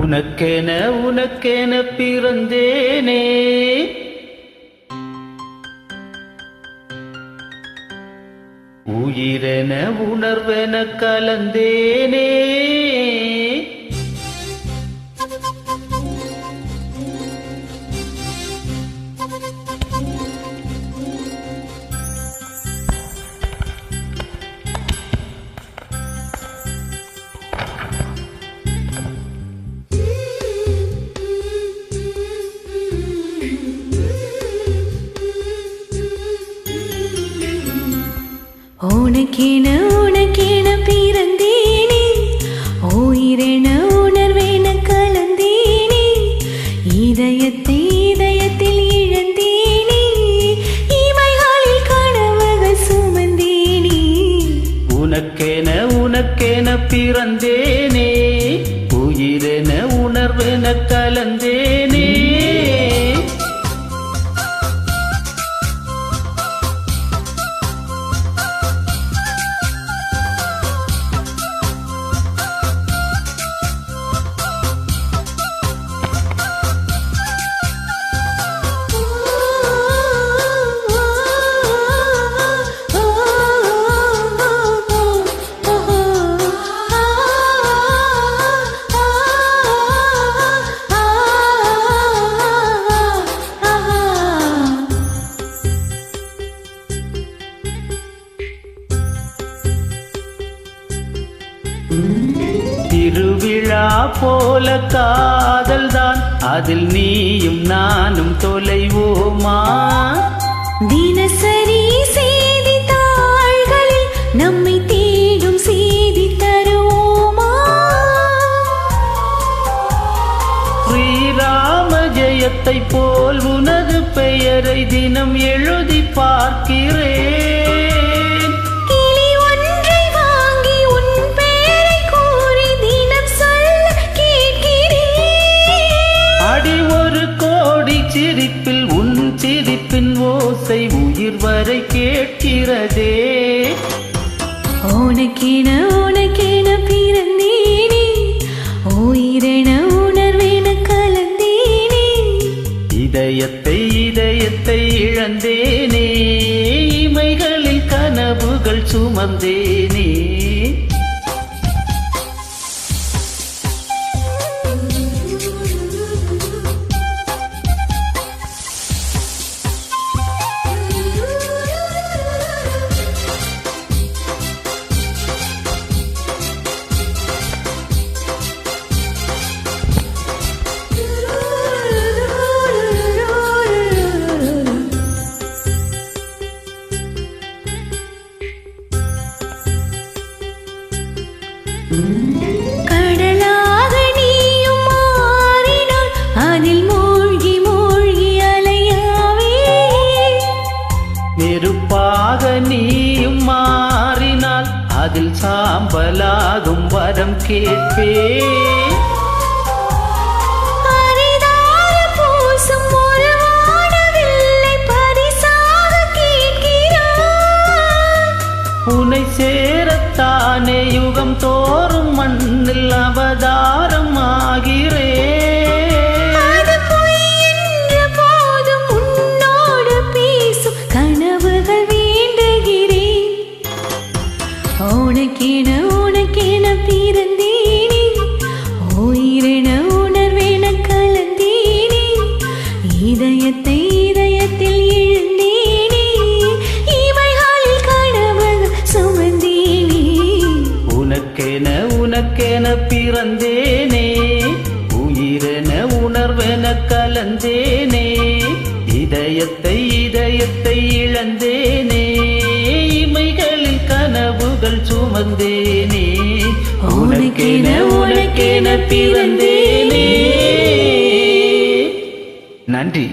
உனக்கென உனக்கென பிறந்தேனே, உயிரென உணர்வென கலந்தேனே. உனக்கென உனக்கென பிறந்தேனே, உயிரென உணர்வென கலந்தேனே, இதயத்தை இதயத்தில் இழந்தேனே, இமைகளில் கனவுகள் சுமந்தேனே. உனக்கென உனக்கென பிறந்தேனே, உயிரென உணர்வென கலந்தேனே. திருவிழா போல காதல்தான், அதில் நீயும் நானும் தொலைவோமா? தினசரி செய்தித்தாள்களில் நம்மை தேடும் செய்தி தருவோமா? ஸ்ரீராம ஜெயத்தை போல் உனது பெயரை தினம் எழுதி பார்க்கிறேன். சிரிப்பில் உன் சிரிப்பின் ஓசை உயிர் வரை கேட்கிறதே. உனக்கென உனக்கென பிறந்தேனே, உயிரென உணர்வென கலந்தேனே, இதயத்தை இதயத்தை இழந்தேனே, இமைகளில் கனவுகள் சுமந்தேனே. கடலாக நீயும் மாறினாள், அதில் மூழ்கி மூழ்கி அலையாவே. நெருப்பாக நீயும் மாறினால் அதில் சாம்பலாகும் வரம் கேட்பே. உனை சேரத்தானே யுகம் தோறும் மண்ணில் அவதாரம் ஆகிறேன். அது பொய் என்ற போதும் உன்னோடு பேசும் கனவுகள் வேண்டுகிறேன். உனக்கென உனக்கென பிறந்தேனே, உயிரென உணர்வென கலந்தேனே, இதயத்தை இதயத்தில் இழந்தேனே, இமைகளில் கனவுகள் சுமந்தேனே. உனக்கென உனக்கென பிறந்தேனே, உயிரென உணர்வென கலந்தேனே, இதயத்தை இதயத்தை இழந்தேனே, இமைகளில் கனவுகள் சுமந்தேனே. உனக்கென உனக்கென பிறந்தேனே. நன்றி.